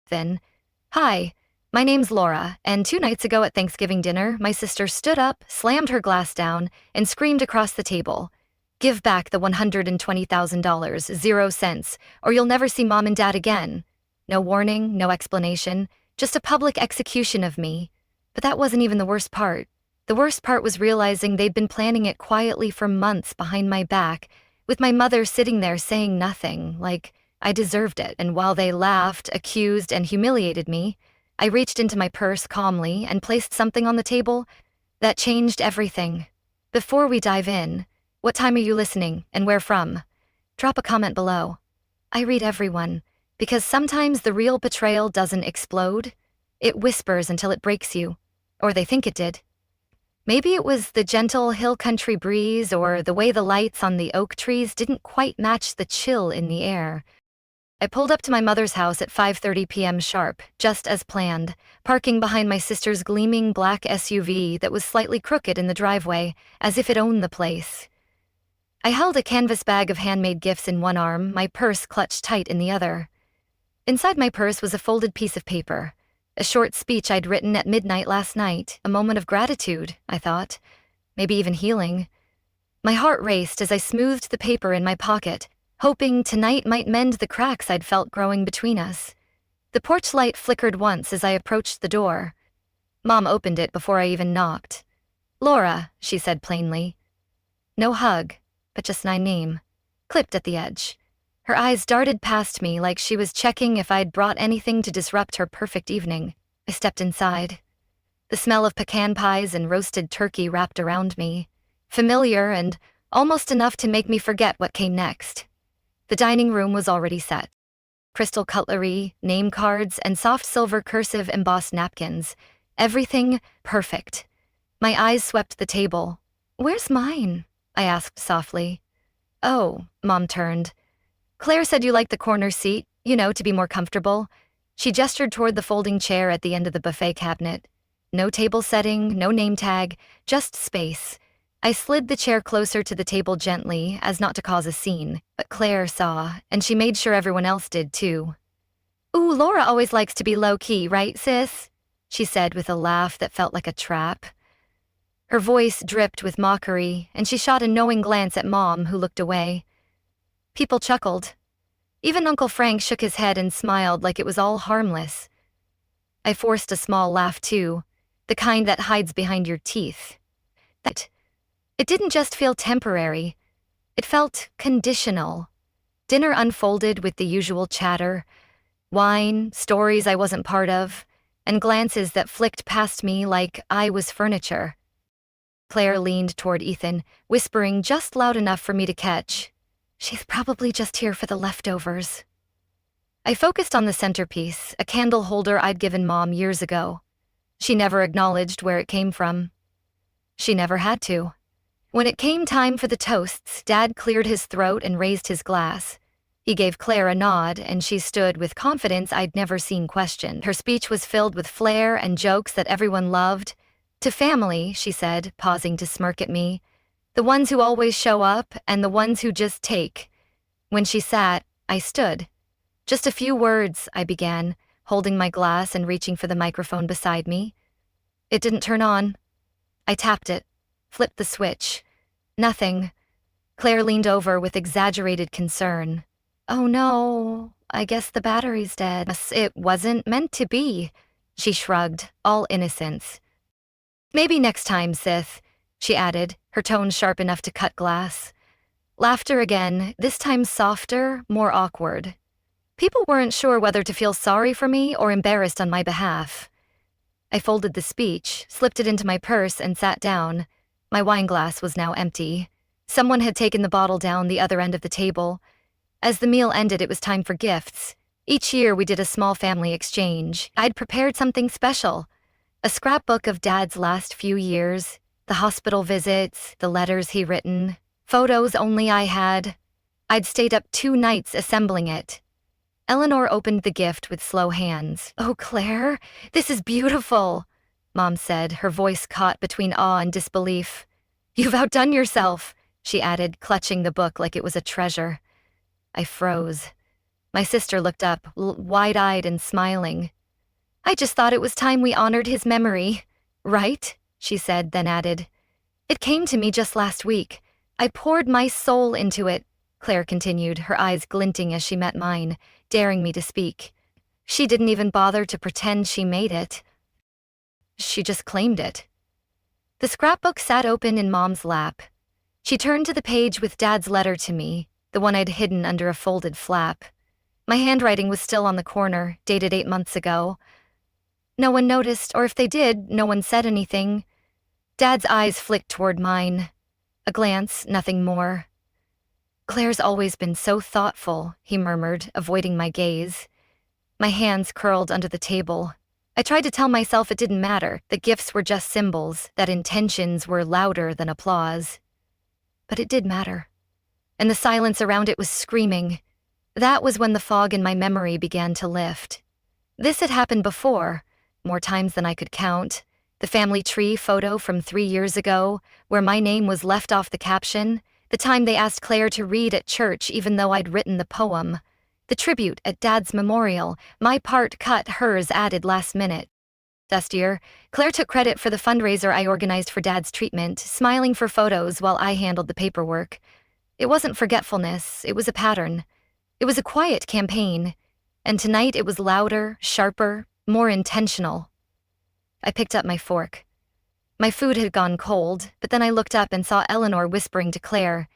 Then, "Hi, my name's Laura, and 2 nights ago at Thanksgiving dinner, my sister stood up, slammed her glass down, and screamed across the table, 'Give back the $120,000, 0 cents, or you'll never see Mom and Dad again.' No warning, no explanation, just a public execution of me. But that wasn't even the worst part. The worst part was realizing they'd been planning it quietly for months behind my back, with my mother sitting there saying nothing, like I deserved it. And while they laughed, accused, and humiliated me, I reached into my purse calmly and placed something on the table that changed everything. Before we dive in, what time are you listening and where from? Drop a comment below. I read everyone, because sometimes the real betrayal doesn't explode. It whispers until it breaks you, or they think it did. Maybe it was the gentle hill country breeze or the way the lights on the oak trees didn't quite match the chill in the air. I pulled up to my mother's house at 5:30 p.m. sharp, just as planned, parking behind my sister's gleaming black SUV that was slightly crooked in the driveway, as if it owned the place. I held a canvas bag of handmade gifts in one arm, my purse clutched tight in the other. Inside my purse was a folded piece of paper, a short speech I'd written at midnight last night, a moment of gratitude, I thought, maybe even healing. My heart raced as I smoothed the paper in my pocket, hoping tonight might mend the cracks I'd felt growing between us. The porch light flickered once as I approached the door. Mom opened it before I even knocked. "Laura," she said plainly. No hug, but just my name, clipped at the edge. Her eyes darted past me like she was checking if I'd brought anything to disrupt her perfect evening. I stepped inside. The smell of pecan pies and roasted turkey wrapped around me, familiar and almost enough to make me forget what came next. The dining room was already set. Crystal cutlery, name cards, and soft silver cursive embossed napkins. Everything perfect. My eyes swept the table. "Where's mine?" I asked softly. "Oh," Mom turned. "Claire said you liked the corner seat, to be more comfortable." She gestured toward the folding chair at the end of the buffet cabinet. No table setting, no name tag, just space. I slid the chair closer to the table gently, as not to cause a scene, but Claire saw, and she made sure everyone else did too. "Ooh, Laura always likes to be low-key, right, sis?" she said with a laugh that felt like a trap. Her voice dripped with mockery, and she shot a knowing glance at Mom, who looked away. People chuckled. Even Uncle Frank shook his head and smiled like it was all harmless. I forced a small laugh too, the kind that hides behind your teeth. It didn't just feel temporary, it felt conditional. Dinner unfolded with the usual chatter, wine, stories I wasn't part of, and glances that flicked past me like I was furniture. Claire leaned toward Ethan, whispering just loud enough for me to catch, "She's probably just here for the leftovers." I focused on the centerpiece, a candle holder I'd given Mom years ago. She never acknowledged where it came from. She never had to. When it came time for the toasts, Dad cleared his throat and raised his glass. He gave Claire a nod, and she stood with confidence I'd never seen questioned. Her speech was filled with flair and jokes that everyone loved. "To family," she said, pausing to smirk at me. "The ones who always show up, and the ones who just take." When she sat, I stood. "Just a few words," I began, holding my glass and reaching for the microphone beside me. It didn't turn on. I tapped it, flipped the switch. Nothing. Claire leaned over with exaggerated concern. "Oh no, I guess the battery's dead." "It wasn't meant to be," she shrugged, all innocence. "Maybe next time, Sith," she added, her tone sharp enough to cut glass. Laughter again, this time softer, more awkward. People weren't sure whether to feel sorry for me or embarrassed on my behalf. I folded the speech, slipped it into my purse, and sat down. My wine glass was now empty. Someone had taken the bottle down the other end of the table. As the meal ended, it was time for gifts. Each year we did a small family exchange. I'd prepared something special. A scrapbook of Dad's last few years, the hospital visits, the letters he'd written, photos only I had. I'd stayed up 2 nights assembling it. Eleanor opened the gift with slow hands. "Oh, Claire, this is beautiful," Mom said, her voice caught between awe and disbelief. "You've outdone yourself," she added, clutching the book like it was a treasure. I froze. My sister looked up, wide-eyed and smiling. I just thought it was time we honored his memory. Right? She said, then added, It came to me just last week. I poured my soul into it, Claire continued, her eyes glinting as she met mine, daring me to speak. She didn't even bother to pretend she made it. She just claimed it. The scrapbook sat open in Mom's lap. She turned to the page with Dad's letter to me, the one I'd hidden under a folded flap. My handwriting was still on the corner, dated 8 months ago. No one noticed, or if they did, no one said anything. Dad's eyes flicked toward mine. A glance, nothing more. Claire's always been so thoughtful, he murmured, avoiding my gaze. My hands curled under the table. I tried to tell myself it didn't matter, that gifts were just symbols, that intentions were louder than applause. But it did matter. And the silence around it was screaming. That was when the fog in my memory began to lift. This had happened before, more times than I could count. The family tree photo from 3 years ago, where my name was left off the caption. The time they asked Claire to read at church even though I'd written the poem. The tribute at Dad's memorial, my part cut, hers added last minute. Last year, Claire took credit for the fundraiser I organized for Dad's treatment, smiling for photos while I handled the paperwork. It wasn't forgetfulness, it was a pattern. It was a quiet campaign, and tonight it was louder, sharper, more intentional. I picked up my fork. My food had gone cold, but then I looked up and saw Eleanor whispering to Claire,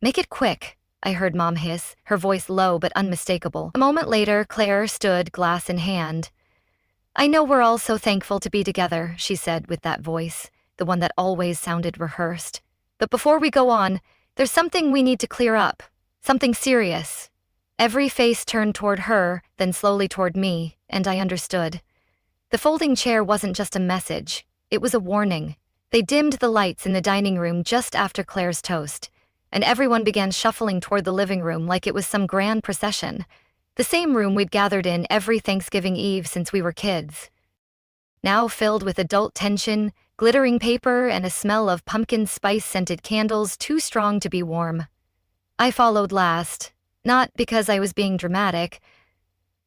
"Make it quick," I heard Mom hiss, her voice low but unmistakable. A moment later, Claire stood, glass in hand. "I know we're all so thankful to be together," she said with that voice, the one that always sounded rehearsed. "But before we go on, there's something we need to clear up, something serious." Every face turned toward her, then slowly toward me, and I understood. The folding chair wasn't just a message. It was a warning. They dimmed the lights in the dining room just after Claire's toast, and everyone began shuffling toward the living room like it was some grand procession, the same room we'd gathered in every Thanksgiving Eve since we were kids. Now filled with adult tension, glittering paper, and a smell of pumpkin spice-scented candles too strong to be warm. I followed last, not because I was being dramatic.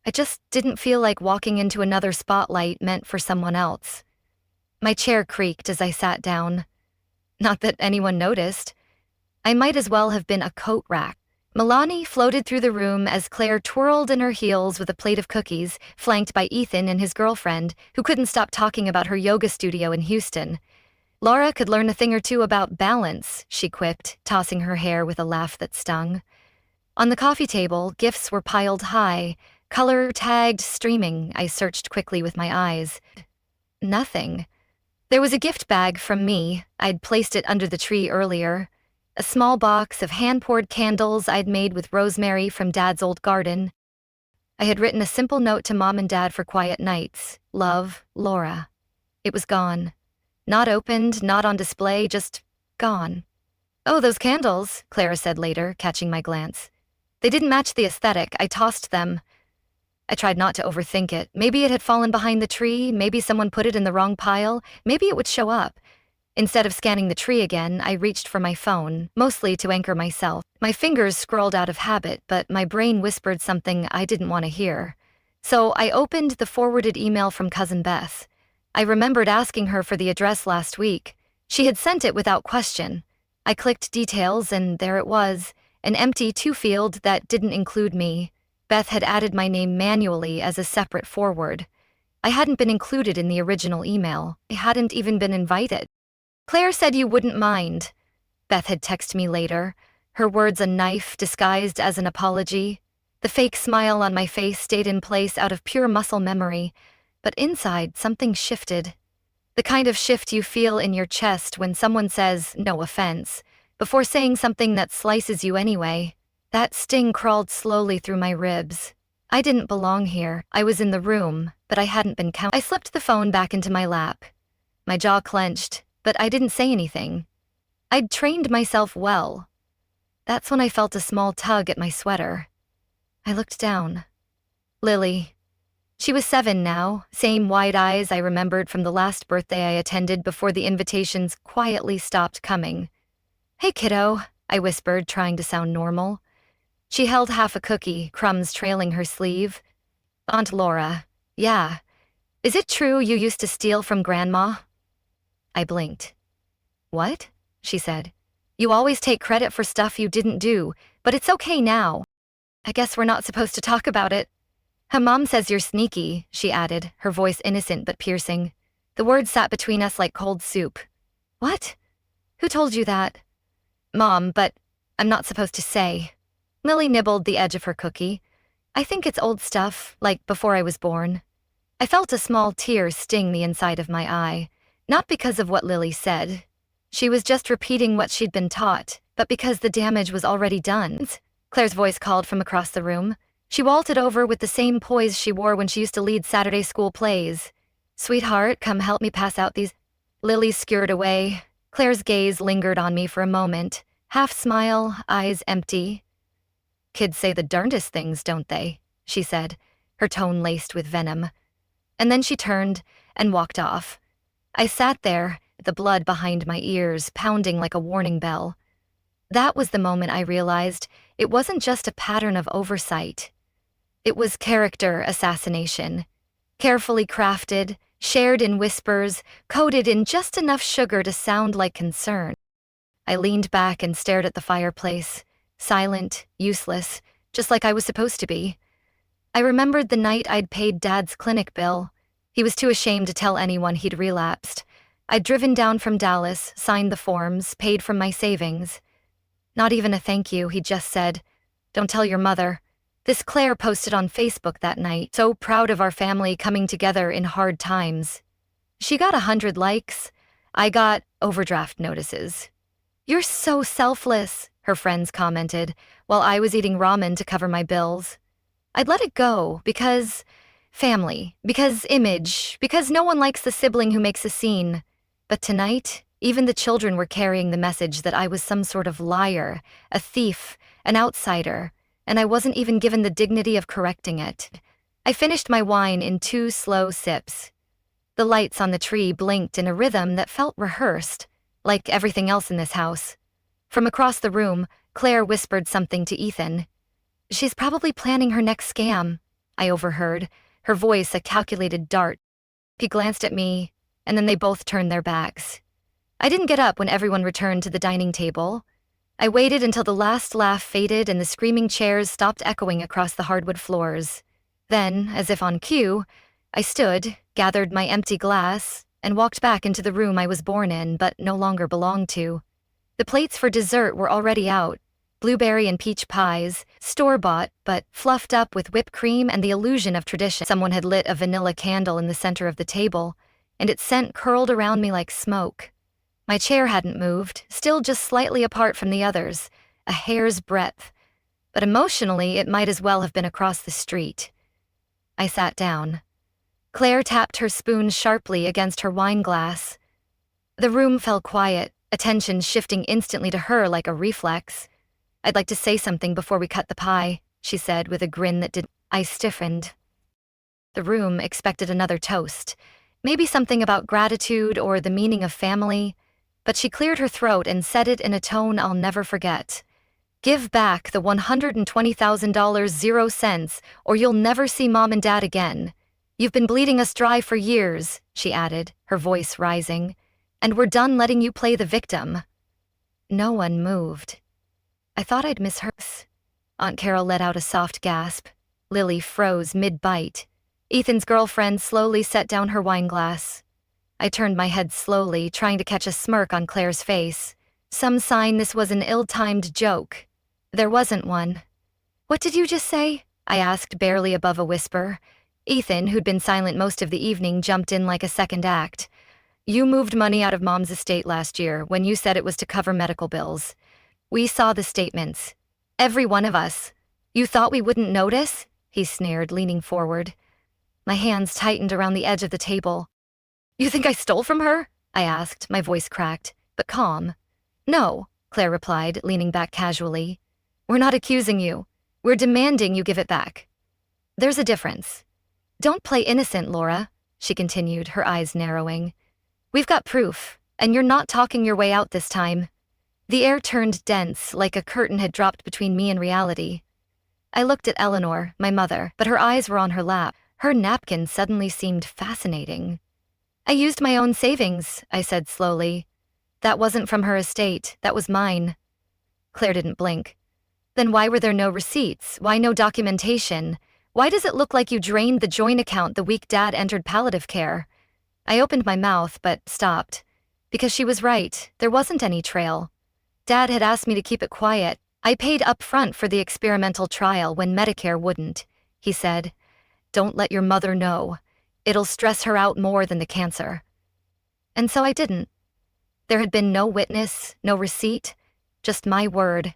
I just didn't feel like walking into another spotlight meant for someone else. My chair creaked as I sat down. Not that anyone noticed. I might as well have been a coat rack. Milani floated through the room as Claire twirled in her heels with a plate of cookies, flanked by Ethan and his girlfriend, who couldn't stop talking about her yoga studio in Houston. Laura could learn a thing or two about balance, she quipped, tossing her hair with a laugh that stung. On the coffee table, gifts were piled high, color-tagged, streaming. I searched quickly with my eyes. Nothing. There was a gift bag from me. I'd placed it under the tree earlier. A small box of hand-poured candles I'd made with rosemary from Dad's old garden. I had written a simple note to Mom and Dad for quiet nights. Love, Laura. It was gone. Not opened, not on display, just gone. "Oh, those candles," Clara said later, catching my glance. "They didn't match the aesthetic. I tossed them." I tried not to overthink it. Maybe it had fallen behind the tree, maybe someone put it in the wrong pile, maybe it would show up. Instead of scanning the tree again, I reached for my phone, mostly to anchor myself. My fingers scrolled out of habit, but my brain whispered something I didn't want to hear. So I opened the forwarded email from Cousin Beth. I remembered asking her for the address last week. She had sent it without question. I clicked details, and there it was, an empty to-field that didn't include me. Beth had added my name manually as a separate forward. I hadn't been included in the original email. I hadn't even been invited. "Claire said you wouldn't mind," Beth had texted me later, her words a knife disguised as an apology. The fake smile on my face stayed in place out of pure muscle memory, but inside something shifted. The kind of shift you feel in your chest when someone says, "no offense," before saying something that slices you anyway. That sting crawled slowly through my ribs. I didn't belong here. I was in the room, but I hadn't been counted. I slipped the phone back into my lap. My jaw clenched, but I didn't say anything. I'd trained myself well. That's when I felt a small tug at my sweater. I looked down. Lily. She was 7 now, same wide eyes I remembered from the last birthday I attended before the invitations quietly stopped coming. "Hey, kiddo," I whispered, trying to sound normal. She held half a cookie, crumbs trailing her sleeve. Aunt Laura, yeah. Is it true you used to steal from Grandma? I blinked. What? She said. You always take credit for stuff you didn't do, but it's okay now. I guess we're not supposed to talk about it. Her mom says you're sneaky, she added, her voice innocent but piercing. The words sat between us like cold soup. What? Who told you that? Mom, but I'm not supposed to say. Lily nibbled the edge of her cookie. I think it's old stuff, like before I was born. I felt a small tear sting the inside of my eye, not because of what Lily said. She was just repeating what she'd been taught, but because the damage was already done. Claire's voice called from across the room. She vaulted over with the same poise she wore when she used to lead Saturday school plays. Sweetheart, come help me pass out these. Lily scurried away. Claire's gaze lingered on me for a moment, half smile, eyes empty. Kids say the darndest things, don't they? She said, her tone laced with venom. And then she turned and walked off. I sat there, the blood behind my ears pounding like a warning bell. That was the moment I realized it wasn't just a pattern of oversight. It was character assassination. Carefully crafted, shared in whispers, coated in just enough sugar to sound like concern. I leaned back and stared at the fireplace, silent, useless, just like I was supposed to be. I remembered the night I'd paid Dad's clinic bill. He was too ashamed to tell anyone he'd relapsed. I'd driven down from Dallas, signed the forms, paid from my savings. Not even a thank you, he just said. Don't tell your mother. This Claire posted on Facebook that night, so proud of our family coming together in hard times. She got 100 likes. I got overdraft notices. You're so selfless, her friends commented, while I was eating ramen to cover my bills. I'd let it go because family, because image, because no one likes the sibling who makes a scene. But tonight, even the children were carrying the message that I was some sort of liar, a thief, an outsider, and I wasn't even given the dignity of correcting it. I finished my wine in 2 slow sips. The lights on the tree blinked in a rhythm that felt rehearsed, like everything else in this house. From across the room, Claire whispered something to Ethan. She's probably planning her next scam, I overheard, her voice a calculated dart. He glanced at me, and then they both turned their backs. I didn't get up when everyone returned to the dining table. I waited until the last laugh faded and the screaming chairs stopped echoing across the hardwood floors. Then, as if on cue, I stood, gathered my empty glass, and walked back into the room I was born in but no longer belonged to. The plates for dessert were already out. Blueberry and peach pies, store-bought, but fluffed up with whipped cream and the illusion of tradition. Someone had lit a vanilla candle in the center of the table, and its scent curled around me like smoke. My chair hadn't moved, still just slightly apart from the others, a hair's breadth. But emotionally, it might as well have been across the street. I sat down. Claire tapped her spoon sharply against her wine glass. The room fell quiet, attention shifting instantly to her like a reflex. I'd like to say something before we cut the pie, she said with a grin that did. I stiffened. The room expected another toast, maybe something about gratitude or the meaning of family, but she cleared her throat and said it in a tone I'll never forget. Give back the $120,000 0 cents, or you'll never see Mom and Dad again. You've been bleeding us dry for years, she added, her voice rising, and we're done letting you play the victim. No one moved. I thought I'd miss her. Aunt Carol let out a soft gasp. Lily froze mid-bite. Ethan's girlfriend slowly set down her wine glass. I turned my head slowly, trying to catch a smirk on Claire's face. Some sign this was an ill-timed joke. There wasn't one. What did you just say? I asked, barely above a whisper. Ethan, who'd been silent most of the evening, jumped in like a second act. You moved money out of Mom's estate last year when you said it was to cover medical bills. We saw the statements. Every one of us. You thought we wouldn't notice? He sneered, leaning forward. My hands tightened around the edge of the table. You think I stole from her? I asked, my voice cracked, but calm. No, Claire replied, leaning back casually. We're not accusing you. We're demanding you give it back. There's a difference. Don't play innocent, Laura, she continued, her eyes narrowing. We've got proof, and you're not talking your way out this time. The air turned dense, like a curtain had dropped between me and reality. I looked at Eleanor, my mother, but her eyes were on her lap. Her napkin suddenly seemed fascinating. I used my own savings, I said slowly. That wasn't from her estate, that was mine. Claire didn't blink. Then why were there no receipts? Why no documentation? Why does it look like you drained the joint account the week Dad entered palliative care? I opened my mouth, but stopped. Because she was right, there wasn't any trail. Dad had asked me to keep it quiet. I paid up front for the experimental trial when Medicare wouldn't. He said, "Don't let your mother know. It'll stress her out more than the cancer." And so I didn't. There had been no witness, no receipt, just my word.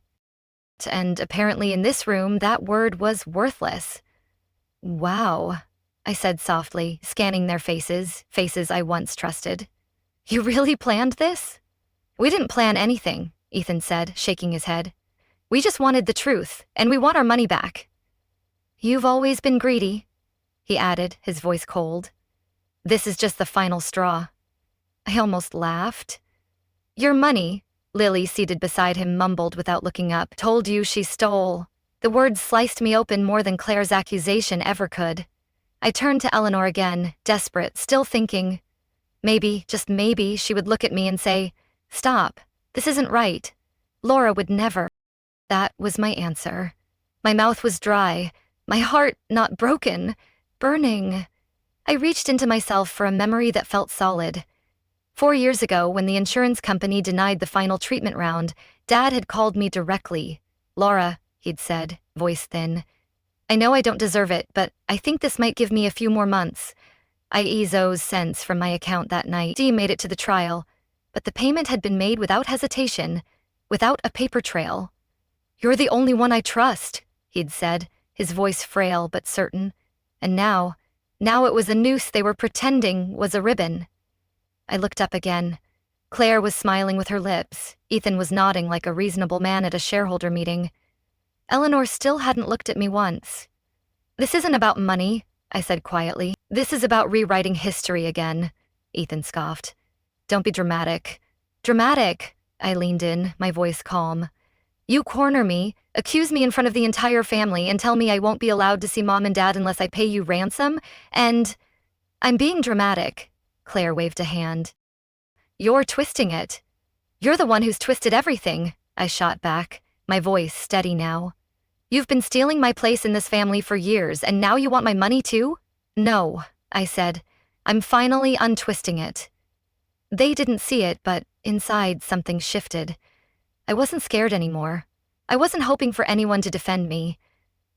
And apparently in this room, that word was worthless. "Wow," I said softly, scanning their faces I once trusted. "You really planned this?" "We didn't plan anything," Ethan said, shaking his head. "We just wanted the truth, and we want our money back." "You've always been greedy," he added, his voice cold. "This is just the final straw." I almost laughed. "Your money," Lily, seated beside him, mumbled without looking up, "told you she stole." The words sliced me open more than Claire's accusation ever could. I turned to Eleanor again, desperate, still thinking. Maybe, just maybe, she would look at me and say, "Stop, this isn't right." Laura would never. That was my answer. My mouth was dry, my heart not broken, burning. I reached into myself for a memory that felt solid. 4 years ago, when the insurance company denied the final treatment round, Dad had called me directly. "Laura," he'd said, voice thin, "I know I don't deserve it, but I think this might give me a few more months." I owed cents from my account that night. Dee made it to the trial, but the payment had been made without hesitation, without a paper trail. "You're the only one I trust," he'd said, his voice frail but certain. And now it was a noose they were pretending was a ribbon. I looked up again. Claire was smiling with her lips. Ethan was nodding like a reasonable man at a shareholder meeting. Eleanor still hadn't looked at me once. "This isn't about money," I said quietly. "This is about rewriting history again," Ethan scoffed. "Don't be dramatic." "Dramatic," I leaned in, my voice calm. "You corner me, accuse me in front of the entire family, and tell me I won't be allowed to see Mom and Dad unless I pay you ransom, and—" "I'm being dramatic," Claire waved a hand. "You're twisting it." "You're the one who's twisted everything," I shot back, my voice steady now. "You've been stealing my place in this family for years, and now you want my money too?" "No," I said. "I'm finally untwisting it." They didn't see it, but inside something shifted. I wasn't scared anymore. I wasn't hoping for anyone to defend me.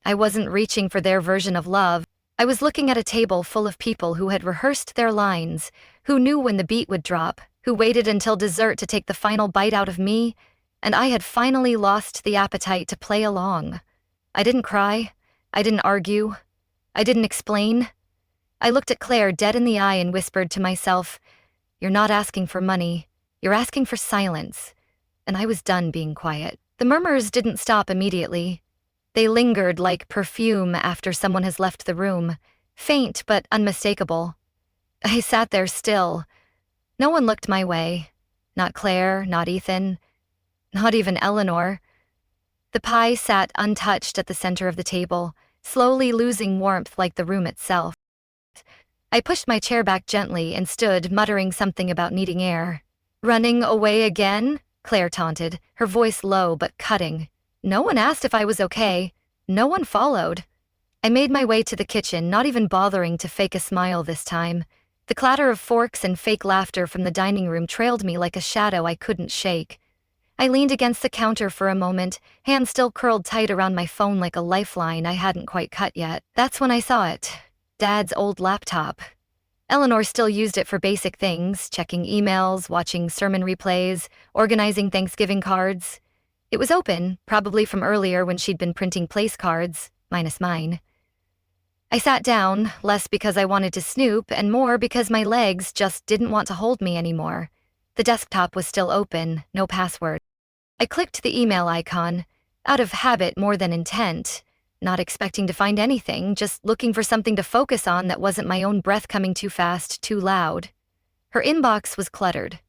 I wasn't reaching for their version of love. I was looking at a table full of people who had rehearsed their lines, who knew when the beat would drop, who waited until dessert to take the final bite out of me, and I had finally lost the appetite to play along. I didn't cry. I didn't argue. I didn't explain. I looked at Claire dead in the eye and whispered to myself, "You're not asking for money. You're asking for silence." And I was done being quiet. The murmurs didn't stop immediately. They lingered like perfume after someone has left the room, faint but unmistakable. I sat there still. No one looked my way. Not Claire, not Ethan, not even Eleanor. The pie sat untouched at the center of the table, slowly losing warmth like the room itself. I pushed my chair back gently and stood, muttering something about needing air. "Running away again?" Claire taunted, her voice low but cutting. No one asked if I was okay. No one followed. I made my way to the kitchen, not even bothering to fake a smile this time. The clatter of forks and fake laughter from the dining room trailed me like a shadow I couldn't shake. I leaned against the counter for a moment, hands still curled tight around my phone like a lifeline I hadn't quite cut yet. That's when I saw it. Dad's old laptop. Eleanor still used it for basic things, checking emails, watching sermon replays, organizing Thanksgiving cards. It was open, probably from earlier when she'd been printing place cards, minus mine. I sat down, less because I wanted to snoop and more because my legs just didn't want to hold me anymore. The desktop was still open, no password. I clicked the email icon, out of habit more than intent, not expecting to find anything, just looking for something to focus on that wasn't my own breath coming too fast, too loud. Her inbox was cluttered.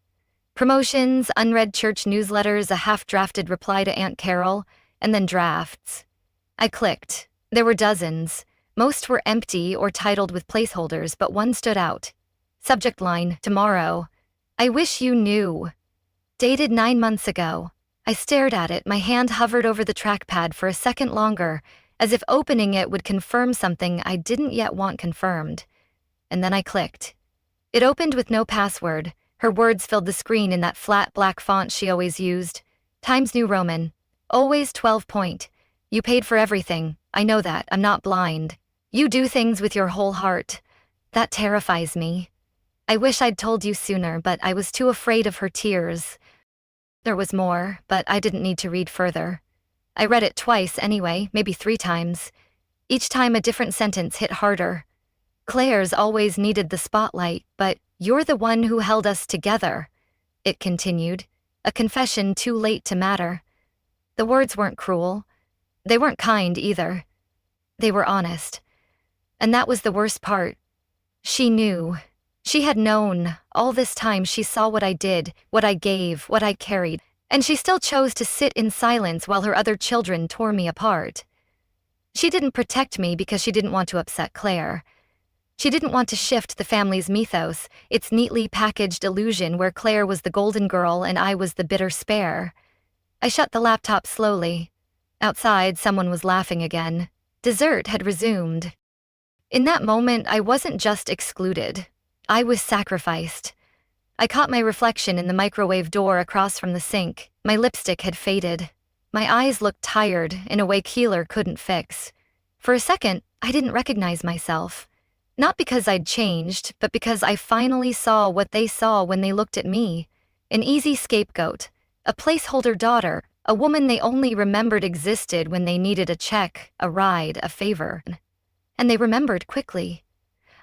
Promotions, unread church newsletters, a half-drafted reply to Aunt Carol, and then drafts. I clicked. There were dozens. Most were empty or titled with placeholders, but one stood out. Subject line, tomorrow. I wish you knew. Dated 9 months ago. I stared at it, my hand hovered over the trackpad for a second longer, as if opening it would confirm something I didn't yet want confirmed. And then I clicked. It opened with no password. Her words filled the screen in that flat black font she always used. Times New Roman. Always 12 point. You paid for everything. I know that. I'm not blind. You do things with your whole heart. That terrifies me. I wish I'd told you sooner, but I was too afraid of her tears. There was more, but I didn't need to read further. I read it twice anyway, maybe 3 times. Each time a different sentence hit harder. Claire's always needed the spotlight, but you're the one who held us together. It continued, a confession too late to matter. The words weren't cruel. They weren't kind either. They were honest. And that was the worst part. She knew. She had known. All this time she saw what I did, what I gave, what I carried, and she still chose to sit in silence while her other children tore me apart. She didn't protect me because she didn't want to upset Claire. She didn't want to shift the family's mythos, its neatly packaged illusion where Claire was the golden girl and I was the bitter spare. I shut the laptop slowly. Outside, someone was laughing again. Dessert had resumed. In that moment, I wasn't just excluded. I was sacrificed. I caught my reflection in the microwave door across from the sink. My lipstick had faded. My eyes looked tired in a way Keeler couldn't fix. For a second, I didn't recognize myself. Not because I'd changed, but because I finally saw what they saw when they looked at me. An easy scapegoat, a placeholder daughter, a woman they only remembered existed when they needed a check, a ride, a favor. And they remembered quickly.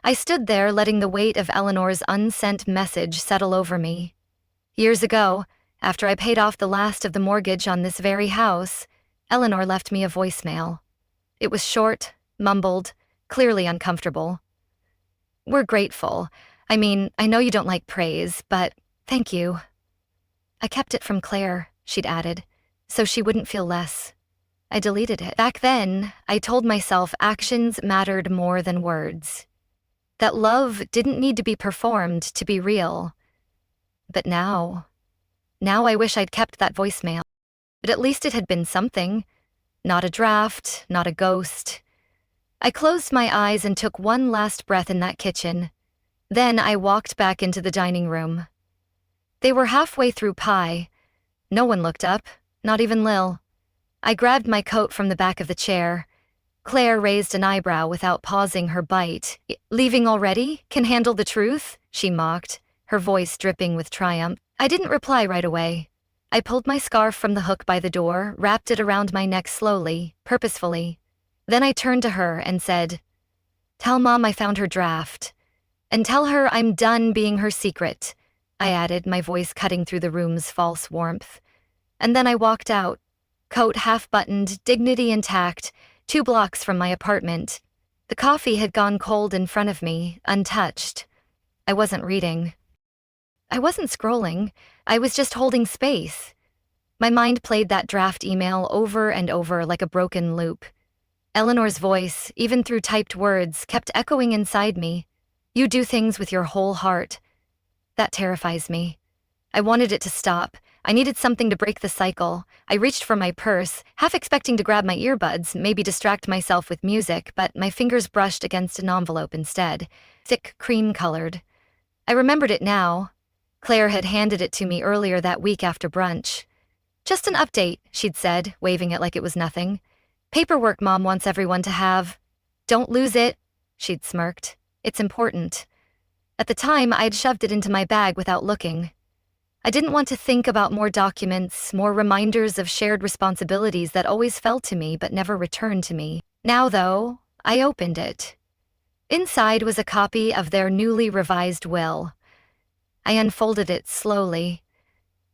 I stood there letting the weight of Eleanor's unsent message settle over me. Years ago, after I paid off the last of the mortgage on this very house, Eleanor left me a voicemail. It was short, mumbled, clearly uncomfortable. We're grateful. I mean, I know you don't like praise, but thank you. I kept it from Claire, she'd added, so she wouldn't feel less. I deleted it. Back then, I told myself actions mattered more than words. That love didn't need to be performed to be real. But now I wish I'd kept that voicemail. But at least it had been something. Not a draft, not a ghost. I closed my eyes and took one last breath in that kitchen. Then I walked back into the dining room. They were halfway through pie. No one looked up, not even Lil. I grabbed my coat from the back of the chair. Claire raised an eyebrow without pausing her bite. Leaving already? Can handle the truth? She mocked, her voice dripping with triumph. I didn't reply right away. I pulled my scarf from the hook by the door, wrapped it around my neck slowly, purposefully. Then I turned to her and said, "Tell Mom I found her draft. And tell her I'm done being her secret," I added, my voice cutting through the room's false warmth. And then I walked out, coat half-buttoned, dignity intact, 2 blocks from my apartment. The coffee had gone cold in front of me, untouched. I wasn't reading. I wasn't scrolling. I was just holding space. My mind played that draft email over and over like a broken loop. Eleanor's voice, even through typed words, kept echoing inside me. You do things with your whole heart. That terrifies me. I wanted it to stop. I needed something to break the cycle. I reached for my purse, half expecting to grab my earbuds, maybe distract myself with music, but my fingers brushed against an envelope instead, thick cream-colored. I remembered it now. Claire had handed it to me earlier that week after brunch. Just an update, she'd said, waving it like it was nothing. Paperwork Mom wants everyone to have. Don't lose it, she'd smirked. It's important. At the time, I'd shoved it into my bag without looking. I didn't want to think about more documents, more reminders of shared responsibilities that always fell to me but never returned to me. Now, though, I opened it. Inside was a copy of their newly revised will. I unfolded it slowly.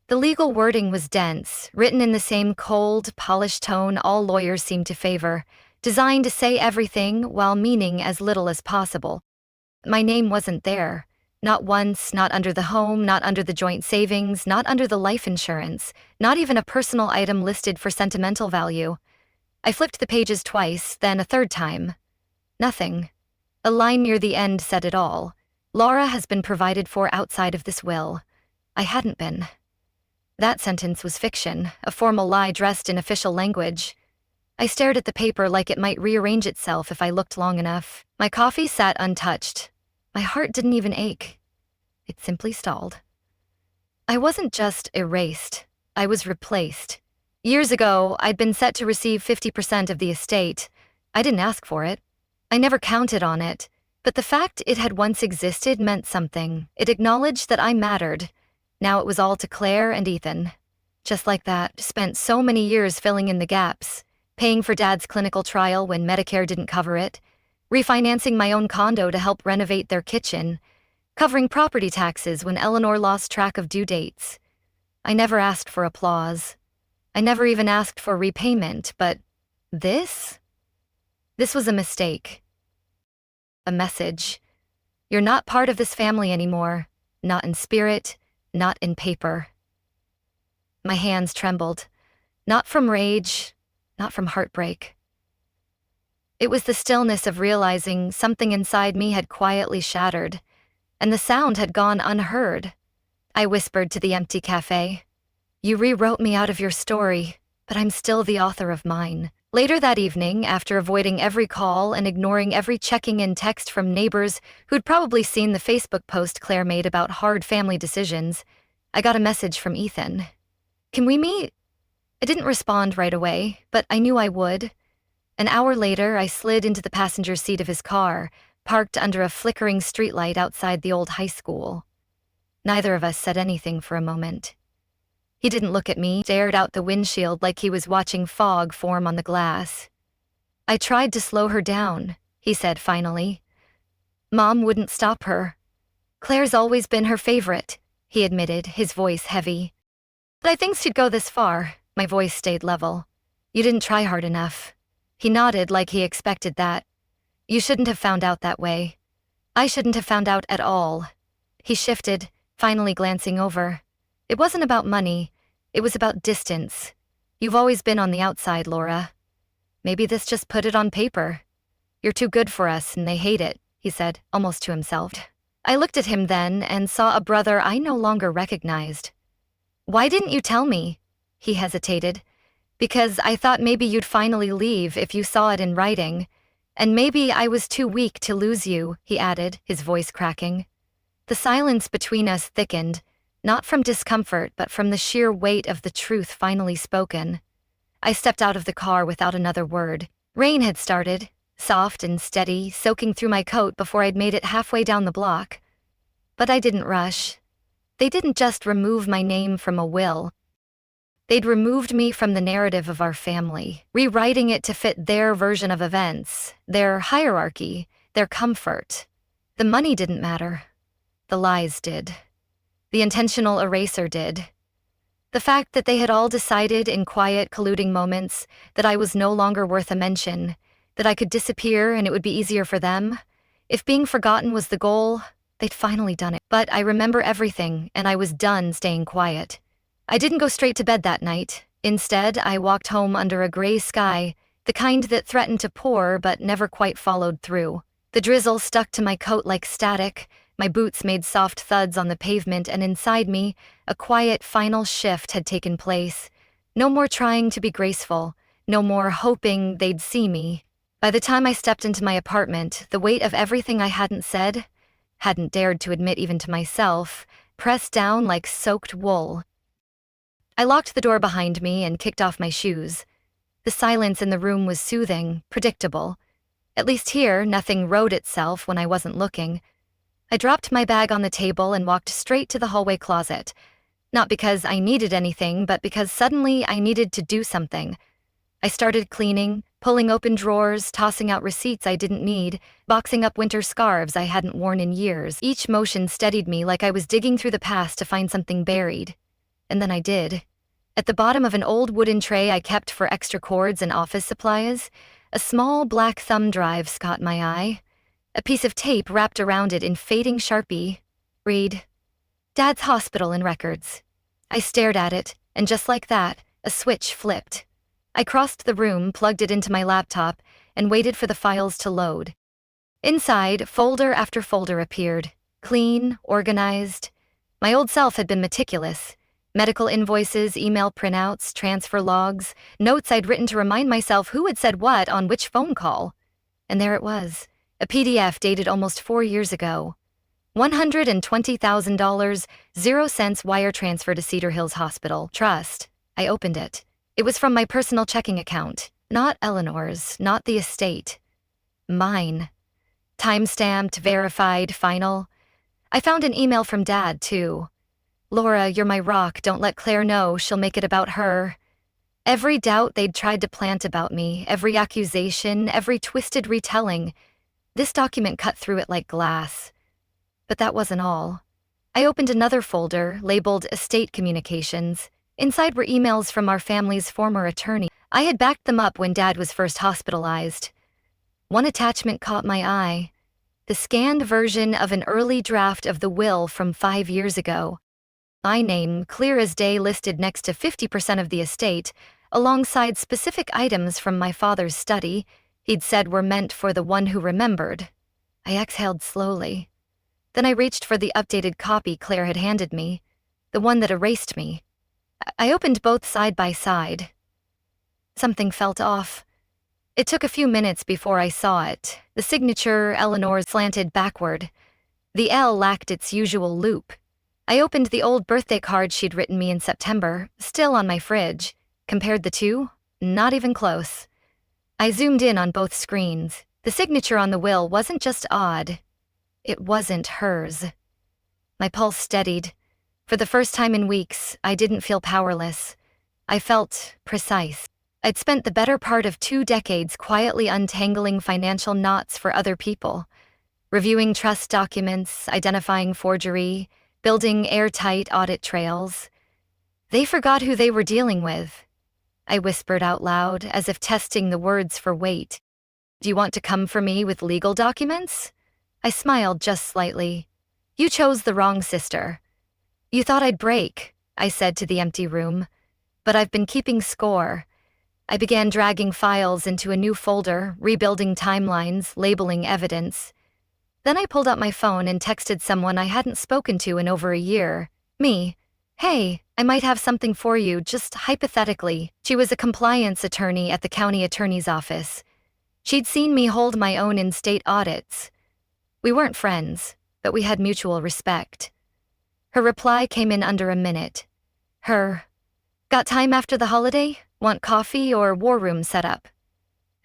The legal wording was dense, written in the same cold, polished tone all lawyers seem to favor, designed to say everything while meaning as little as possible. My name wasn't there. Not once, not under the home, not under the joint savings, not under the life insurance, not even a personal item listed for sentimental value. I flipped the pages twice, then a third time. Nothing. A line near the end said it all. Laura has been provided for outside of this will. I hadn't been. That sentence was fiction, a formal lie dressed in official language. I stared at the paper like it might rearrange itself if I looked long enough. My coffee sat untouched. My heart didn't even ache. It simply stalled. I wasn't just erased. I was replaced. Years ago, I'd been set to receive 50% of the estate. I didn't ask for it. I never counted on it. But the fact it had once existed meant something. It acknowledged that I mattered. Now it was all to Claire and Ethan. Just like that, spent so many years filling in the gaps, paying for Dad's clinical trial when Medicare didn't cover it, refinancing my own condo to help renovate their kitchen, covering property taxes when Eleanor lost track of due dates. I never asked for applause. I never even asked for repayment, but this? This was a mistake. A message. You're not part of this family anymore, not in spirit, not in paper. My hands trembled, not from rage, not from heartbreak. It was the stillness of realizing something inside me had quietly shattered, and the sound had gone unheard. I whispered to the empty cafe, "You rewrote me out of your story, but I'm still the author of mine." Later that evening, after avoiding every call and ignoring every checking-in text from neighbors who'd probably seen the Facebook post Claire made about hard family decisions, I got a message from Ethan. "Can we meet?" I didn't respond right away, but I knew I would. An hour later, I slid into the passenger seat of his car, parked under a flickering streetlight outside the old high school. Neither of us said anything for a moment. He didn't look at me, stared out the windshield like he was watching fog form on the glass. "I tried to slow her down," he said finally. "Mom wouldn't stop her. Claire's always been her favorite," he admitted, his voice heavy. "But I think she'd go this far." My voice stayed level. "You didn't try hard enough." He nodded like he expected that. "You shouldn't have found out that way. I shouldn't have found out at all." He shifted, finally glancing over. "It wasn't about money. It was about distance. You've always been on the outside, Laura. Maybe this just put it on paper. You're too good for us and they hate it," he said, almost to himself. I looked at him then and saw a brother I no longer recognized. "Why didn't you tell me?" He hesitated. "Because I thought maybe you'd finally leave if you saw it in writing. And maybe I was too weak to lose you," he added, his voice cracking. The silence between us thickened, not from discomfort but from the sheer weight of the truth finally spoken. I stepped out of the car without another word. Rain had started, soft and steady, soaking through my coat before I'd made it halfway down the block. But I didn't rush. They didn't just remove my name from a will. They'd removed me from the narrative of our family, rewriting it to fit their version of events, their hierarchy, their comfort. The money didn't matter. The lies did. The intentional eraser did. The fact that they had all decided in quiet, colluding moments that I was no longer worth a mention, that I could disappear and it would be easier for them. If being forgotten was the goal, they'd finally done it. But I remember everything, and I was done staying quiet. I didn't go straight to bed that night. Instead, I walked home under a gray sky, the kind that threatened to pour but never quite followed through. The drizzle stuck to my coat like static. My boots made soft thuds on the pavement, and inside me, a quiet final shift had taken place. No more trying to be graceful, no more hoping they'd see me. By the time I stepped into my apartment, the weight of everything I hadn't said, hadn't dared to admit even to myself, pressed down like soaked wool. I locked the door behind me and kicked off my shoes. The silence in the room was soothing, predictable. At least here, nothing wrote itself when I wasn't looking. I dropped my bag on the table and walked straight to the hallway closet. Not because I needed anything, but because suddenly I needed to do something. I started cleaning, pulling open drawers, tossing out receipts I didn't need, boxing up winter scarves I hadn't worn in years. Each motion steadied me like I was digging through the past to find something buried. And then I did. At the bottom of an old wooden tray I kept for extra cords and office supplies, a small black thumb drive caught my eye. A piece of tape wrapped around it in fading Sharpie. Read, "Dad's hospital and records." I stared at it, and just like that, a switch flipped. I crossed the room, plugged it into my laptop, and waited for the files to load. Inside, folder after folder appeared. Clean, organized. My old self had been meticulous. Medical invoices, email printouts, transfer logs, notes I'd written to remind myself who had said what on which phone call. And there it was, a PDF dated almost 4 years ago. $120,000, 0 cents wire transfer to Cedar Hills Hospital Trust. I opened it. It was from my personal checking account. Not Eleanor's, not the estate. Mine. Time-stamped, verified, final. I found an email from Dad, too. "Laura, you're my rock. Don't let Claire know. She'll make it about her." Every doubt they'd tried to plant about me, every accusation, every twisted retelling, this document cut through it like glass. But that wasn't all. I opened another folder, labeled Estate Communications. Inside were emails from our family's former attorney. I had backed them up when Dad was first hospitalized. One attachment caught my eye. The scanned version of an early draft of the will from 5 years ago. My name, clear as day, listed next to 50% of the estate, alongside specific items from my father's study he'd said were meant for the one who remembered. I exhaled slowly. Then I reached for the updated copy Claire had handed me, the one that erased me. I opened both side by side. Something felt off. It took a few minutes before I saw it. The signature, Eleanor's, slanted backward. The L lacked its usual loop. I opened the old birthday card she'd written me in September, still on my fridge. Compared the two? Not even close. I zoomed in on both screens. The signature on the will wasn't just odd. It wasn't hers. My pulse steadied. For the first time in weeks, I didn't feel powerless. I felt precise. I'd spent the better part of 2 decades quietly untangling financial knots for other people, reviewing trust documents, identifying forgery, building airtight audit trails. They forgot who they were dealing with. I whispered out loud, as if testing the words for weight. "Do you want to come for me with legal documents?" I smiled just slightly. "You chose the wrong sister." "You thought I'd break," I said to the empty room. "But I've been keeping score." I began dragging files into a new folder, rebuilding timelines, labeling evidence. Then I pulled out my phone and texted someone I hadn't spoken to in over a year. Me. "Hey, I might have something for you, just hypothetically." She was a compliance attorney at the county attorney's office. She'd seen me hold my own in state audits. We weren't friends, but we had mutual respect. Her reply came in under a minute. "Got time after the holiday? Want coffee or war room set up?"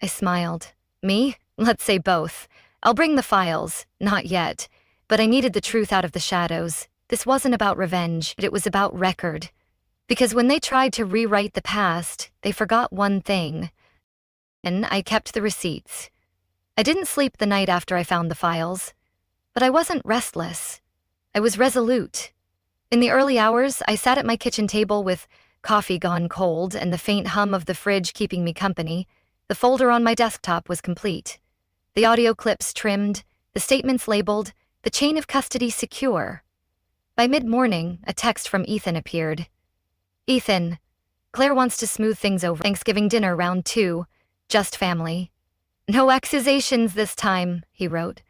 I smiled. "Me? Let's say both. I'll bring the files. Not yet. But I needed the truth out of the shadows. This wasn't about revenge, it was about record. Because when they tried to rewrite the past, they forgot one thing. And I kept the receipts. I didn't sleep the night after I found the files. But I wasn't restless. I was resolute. In the early hours, I sat at my kitchen table with coffee gone cold and the faint hum of the fridge keeping me company. The folder on my desktop was complete. The audio clips trimmed, the statements labeled, the chain of custody secure. By mid-morning, a text from Ethan appeared. "Ethan, Claire wants to smooth things over. Thanksgiving dinner round 2, just family." "No accusations this time," he wrote.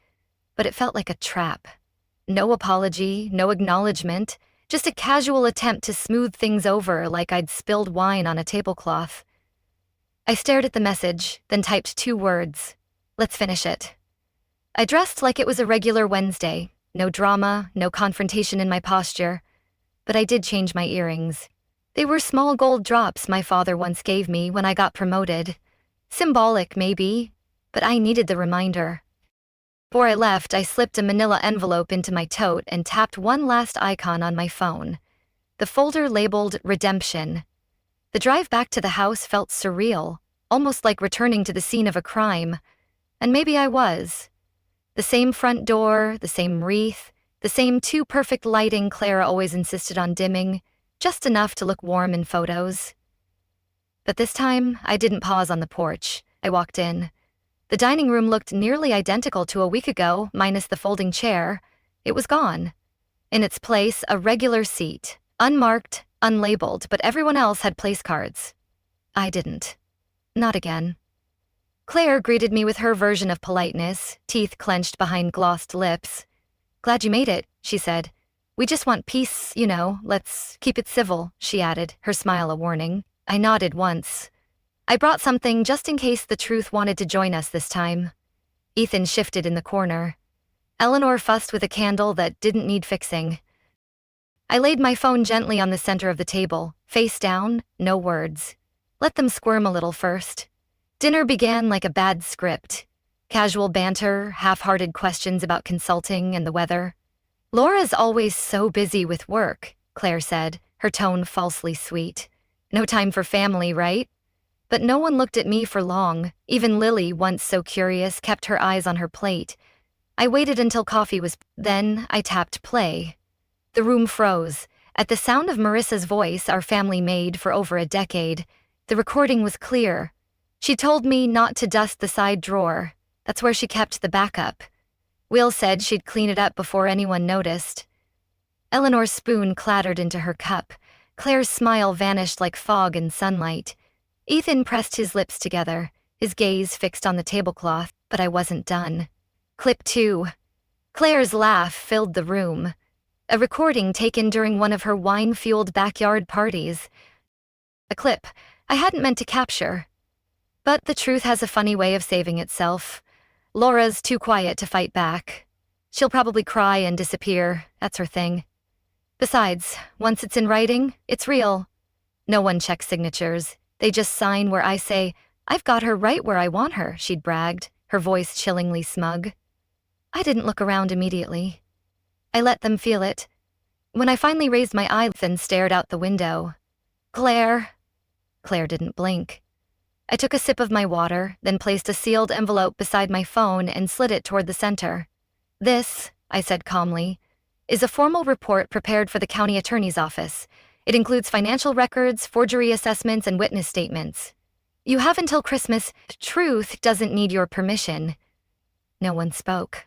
But it felt like a trap. No apology, no acknowledgement, just a casual attempt to smooth things over like I'd spilled wine on a tablecloth. I stared at the message, then typed 2 words. "Let's finish it." I dressed like it was a regular Wednesday. No drama, no confrontation in my posture. But I did change my earrings. They were small gold drops my father once gave me when I got promoted. Symbolic, maybe, but I needed the reminder. Before I left, I slipped a manila envelope into my tote and tapped one last icon on my phone. The folder labeled Redemption. The drive back to the house felt surreal, almost like returning to the scene of a crime. And maybe I was. The same front door, the same wreath, the same too perfect lighting Clara always insisted on dimming, just enough to look warm in photos. But this time, I didn't pause on the porch. I walked in. The dining room looked nearly identical to a week ago, minus the folding chair. It was gone. In its place, a regular seat, unmarked, unlabeled, but everyone else had place cards. I didn't. Not again. Claire greeted me with her version of politeness, teeth clenched behind glossed lips. Glad you made it, she said. We just want peace, let's keep it civil, she added, her smile a warning. I nodded once. I brought something just in case the truth wanted to join us this time. Ethan shifted in the corner. Eleanor fussed with a candle that didn't need fixing. I laid my phone gently on the center of the table, face down, no words. Let them squirm a little first. Dinner began like a bad script. Casual banter, half-hearted questions about consulting and the weather. Laura's always so busy with work, Claire said, her tone falsely sweet. No time for family, right? But no one looked at me for long. Even Lily, once so curious, kept her eyes on her plate. I waited until coffee was... Then I tapped play. The room froze. At the sound of Marissa's voice, our family made for over a decade, the recording was clear. She told me not to dust the side drawer. That's where she kept the backup. Will said she'd clean it up before anyone noticed. Eleanor's spoon clattered into her cup. Claire's smile vanished like fog in sunlight. Ethan pressed his lips together, his gaze fixed on the tablecloth, but I wasn't done. Clip 2. Claire's laugh filled the room. A recording taken during one of her wine-fueled backyard parties. A clip I hadn't meant to capture. But the truth has a funny way of saving itself. Laura's too quiet to fight back. She'll probably cry and disappear, that's her thing. Besides, once it's in writing, it's real. No one checks signatures. They just sign where I say, I've got her right where I want her, she'd bragged, her voice chillingly smug. I didn't look around immediately. I let them feel it. When I finally raised my eyes and stared out the window. Claire didn't blink. I took a sip of my water, then placed a sealed envelope beside my phone and slid it toward the center. This, I said calmly, is a formal report prepared for the county attorney's office. It includes financial records, forgery assessments, and witness statements. You have until Christmas. Truth doesn't need your permission. No one spoke.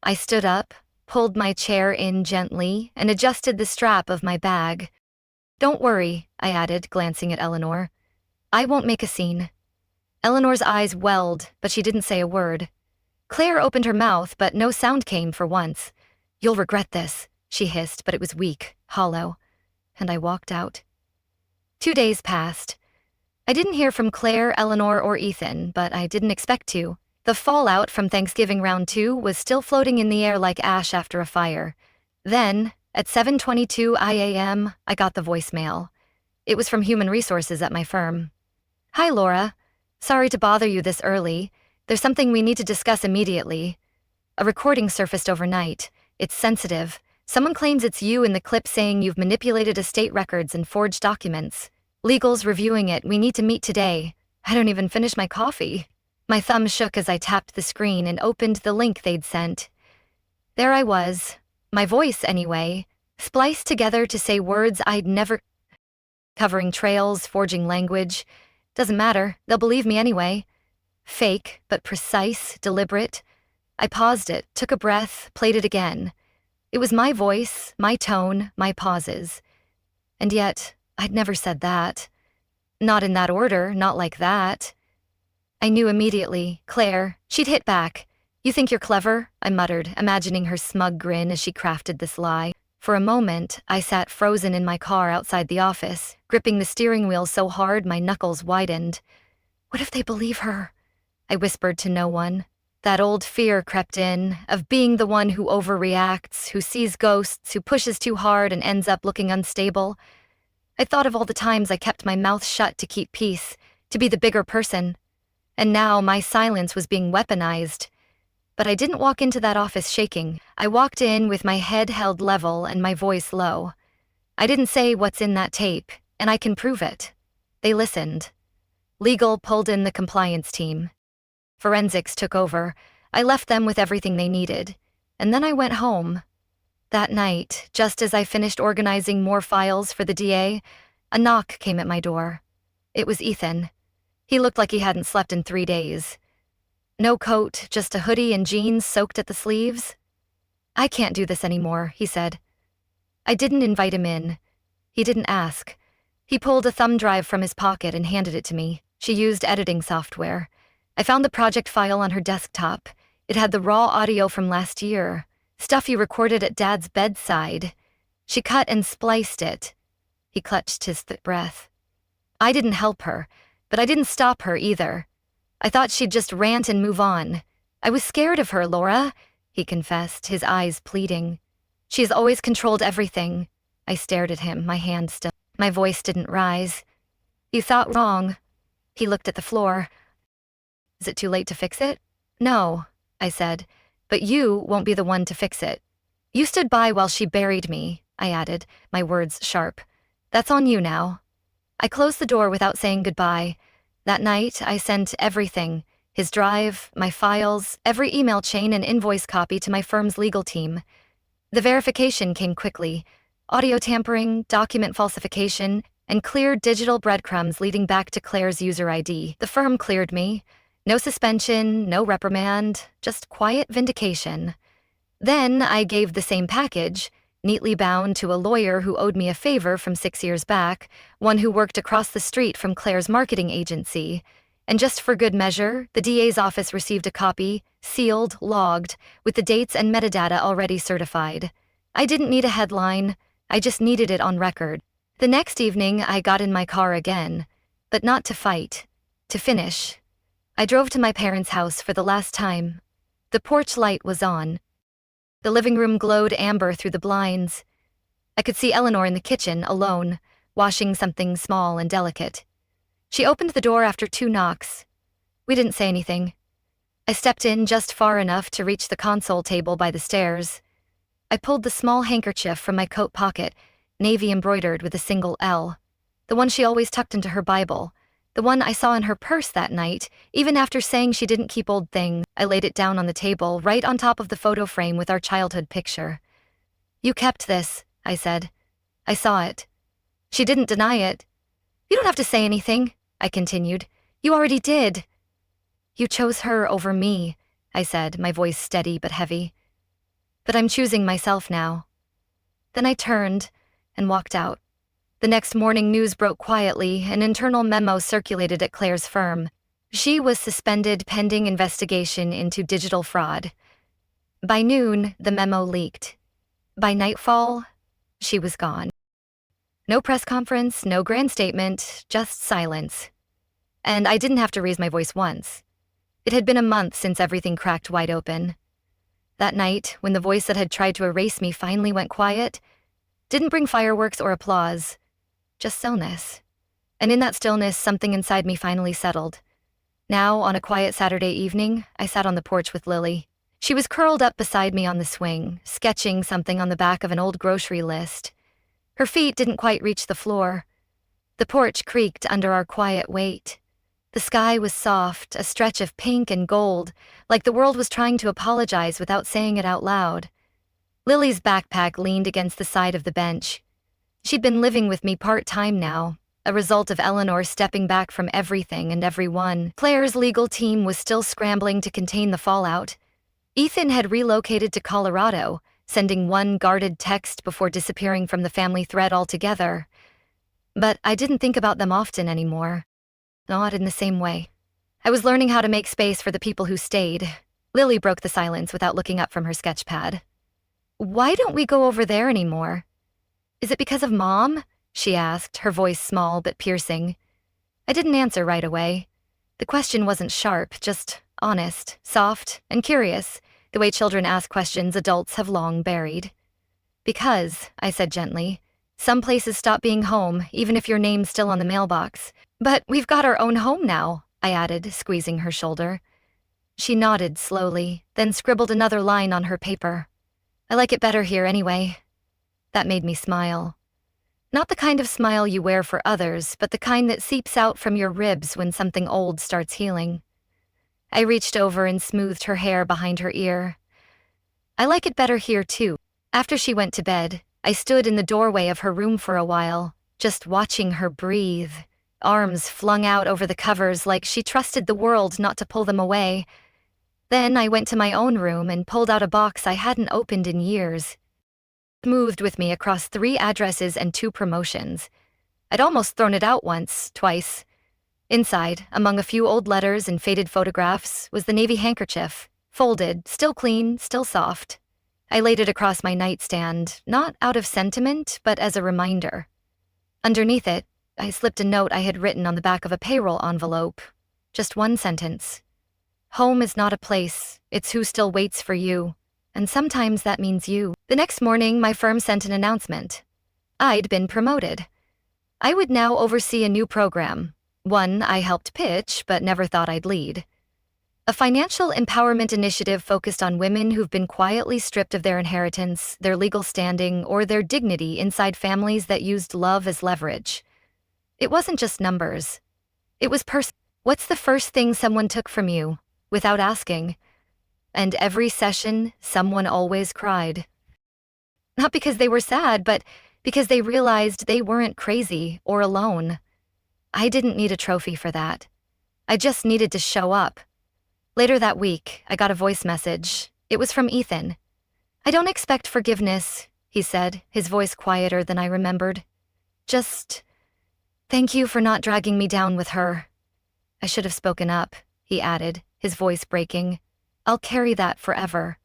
I stood up, pulled my chair in gently, and adjusted the strap of my bag. Don't worry, I added, glancing at Eleanor. I won't make a scene. Eleanor's eyes welled, but she didn't say a word. Claire opened her mouth, but no sound came for once. You'll regret this, she hissed, but it was weak, hollow. And I walked out. 2 days passed. I didn't hear from Claire, Eleanor, or Ethan, but I didn't expect to. The fallout from Thanksgiving round 2 was still floating in the air like ash after a fire. Then, at 7:22 a.m., I got the voicemail. It was from Human Resources at my firm. Hi, Laura. Sorry to bother you this early. There's something we need to discuss immediately. A recording surfaced overnight. It's sensitive. Someone claims it's you in the clip saying you've manipulated estate records and forged documents. Legal's reviewing it. We need to meet today. I don't even finish my coffee. My thumb shook as I tapped the screen and opened the link they'd sent. There I was, my voice anyway, spliced together to say words I'd never... Covering trails, forging language. Doesn't matter, they'll believe me anyway. Fake, but precise, deliberate. I paused it, took a breath, played it again. It was my voice, my tone, my pauses. And yet, I'd never said that. Not in that order, not like that. I knew immediately, Claire, she'd hit back. You think you're clever? I muttered, imagining her smug grin as she crafted this lie. For a moment, I sat frozen in my car outside the office, gripping the steering wheel so hard my knuckles widened. What if they believe her? I whispered to no one. That old fear crept in, of being the one who overreacts, who sees ghosts, who pushes too hard and ends up looking unstable. I thought of all the times I kept my mouth shut to keep peace, to be the bigger person. And now my silence was being weaponized. But I didn't walk into that office shaking. I walked in with my head held level and my voice low. I didn't say what's in that tape, and I can prove it. They listened. Legal pulled in the compliance team. Forensics took over. I left them with everything they needed. And then I went home. That night, just as I finished organizing more files for the DA, a knock came at my door. It was Ethan. He looked like he hadn't slept in 3 days. No coat, just a hoodie and jeans soaked at the sleeves. I can't do this anymore, he said. I didn't invite him in. He didn't ask. He pulled a thumb drive from his pocket and handed it to me. She used editing software. I found the project file on her desktop. It had the raw audio from last year, stuff you recorded at Dad's bedside. She cut and spliced it. He clutched his thick breath. I didn't help her, but I didn't stop her either. I thought she'd just rant and move on. I was scared of her, Laura, he confessed, his eyes pleading. She has always controlled everything. I stared at him, my hand still. My voice didn't rise. You thought wrong. He looked at the floor. Is it too late to fix it? No, I said, but you won't be the one to fix it. You stood by while she buried me, I added, my words sharp. That's on you now. I closed the door without saying goodbye. That night, I sent everything, his drive, my files, every email chain and invoice copy to my firm's legal team. The verification came quickly. Audio tampering, document falsification, and clear digital breadcrumbs leading back to Claire's user ID. The firm cleared me. No suspension, no reprimand, just quiet vindication. Then I gave the same package, neatly bound, to a lawyer who owed me a favor from 6 years back, one who worked across the street from Claire's marketing agency. And just for good measure, the DA's office received a copy, sealed, logged, with the dates and metadata already certified. I didn't need a headline, I just needed it on record. The next evening, I got in my car again, but not to fight, to finish. I drove to my parents' house for the last time. The porch light was on. The living room glowed amber through the blinds. I could see Eleanor in the kitchen, alone, washing something small and delicate. She opened the door after 2 knocks. We didn't say anything. I stepped in just far enough to reach the console table by the stairs. I pulled the small handkerchief from my coat pocket, navy embroidered with a single L, the one she always tucked into her Bible, the one I saw in her purse that night, even after saying she didn't keep old things. I laid it down on the table, right on top of the photo frame with our childhood picture. You kept this, I said. I saw it. She didn't deny it. You don't have to say anything, I continued. You already did. You chose her over me, I said, my voice steady but heavy. But I'm choosing myself now. Then I turned and walked out. The next morning, news broke quietly. An internal memo circulated at Claire's firm. She was suspended pending investigation into digital fraud. By noon, the memo leaked. By nightfall, she was gone. No press conference, no grand statement, just silence. And I didn't have to raise my voice once. It had been a month since everything cracked wide open. That night, when the voice that had tried to erase me finally went quiet, didn't bring fireworks or applause, just stillness. And in that stillness, something inside me finally settled. Now, on a quiet Saturday evening, I sat on the porch with Lily. She was curled up beside me on the swing, sketching something on the back of an old grocery list. Her feet didn't quite reach the floor. The porch creaked under our quiet weight. The sky was soft, a stretch of pink and gold, like the world was trying to apologize without saying it out loud. Lily's backpack leaned against the side of the bench. She'd been living with me part-time now, a result of Eleanor stepping back from everything and everyone. Claire's legal team was still scrambling to contain the fallout. Ethan had relocated to Colorado, sending one guarded text before disappearing from the family thread altogether. But I didn't think about them often anymore. Not in the same way. I was learning how to make space for the people who stayed. Lily broke the silence without looking up from her sketchpad. Why don't we go over there anymore? Is it because of Mom? She asked, her voice small but piercing. I didn't answer right away. The question wasn't sharp, just honest, soft, and curious, the way children ask questions adults have long buried. Because, I said gently, some places stop being home, even if your name's still on the mailbox. But we've got our own home now, I added, squeezing her shoulder. She nodded slowly, then scribbled another line on her paper. I like it better here anyway. That made me smile. Not the kind of smile you wear for others, but the kind that seeps out from your ribs when something old starts healing. I reached over and smoothed her hair behind her ear. I like it better here too. After she went to bed, I stood in the doorway of her room for a while, just watching her breathe, arms flung out over the covers like she trusted the world not to pull them away. Then I went to my own room and pulled out a box I hadn't opened in years. Moved with me across 3 addresses and 2 promotions. I'd almost thrown it out once, twice. Inside, among a few old letters and faded photographs, was the navy handkerchief, folded, still clean, still soft. I laid it across my nightstand, not out of sentiment, but as a reminder. Underneath it, I slipped a note I had written on the back of a payroll envelope. Just one sentence. Home is not a place, it's who still waits for you. And sometimes that means you. The next morning, my firm sent an announcement. I'd been promoted. I would now oversee a new program, one I helped pitch but never thought I'd lead. A financial empowerment initiative focused on women who've been quietly stripped of their inheritance, their legal standing, or their dignity inside families that used love as leverage. It wasn't just numbers. It was What's the first thing someone took from you, without asking? And every session, someone always cried. Not because they were sad, but because they realized they weren't crazy or alone. I didn't need a trophy for that. I just needed to show up. Later that week, I got a voice message. It was from Ethan. I don't expect forgiveness, he said, his voice quieter than I remembered. Just, thank you for not dragging me down with her. I should have spoken up, he added, his voice breaking. I'll carry that forever.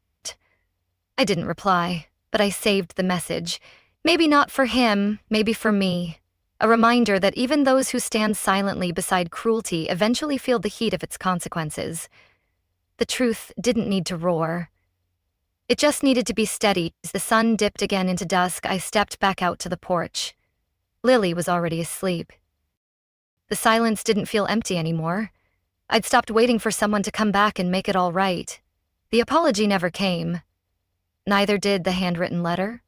I didn't reply, but I saved the message. Maybe not for him, maybe for me. A reminder that even those who stand silently beside cruelty eventually feel the heat of its consequences. The truth didn't need to roar. It just needed to be steady. As the sun dipped again into dusk, I stepped back out to the porch. Lily was already asleep. The silence didn't feel empty anymore. I'd stopped waiting for someone to come back and make it all right. The apology never came. Neither did the handwritten letter.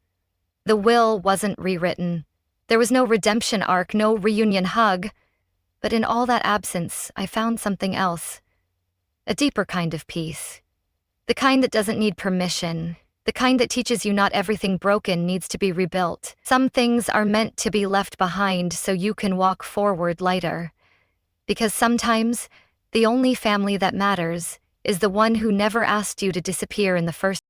The will wasn't rewritten. There was no redemption arc, no reunion hug. But in all that absence, I found something else. A deeper kind of peace. The kind that doesn't need permission. The kind that teaches you not everything broken needs to be rebuilt. Some things are meant to be left behind so you can walk forward lighter. Because sometimes, the only family that matters is the one who never asked you to disappear in the first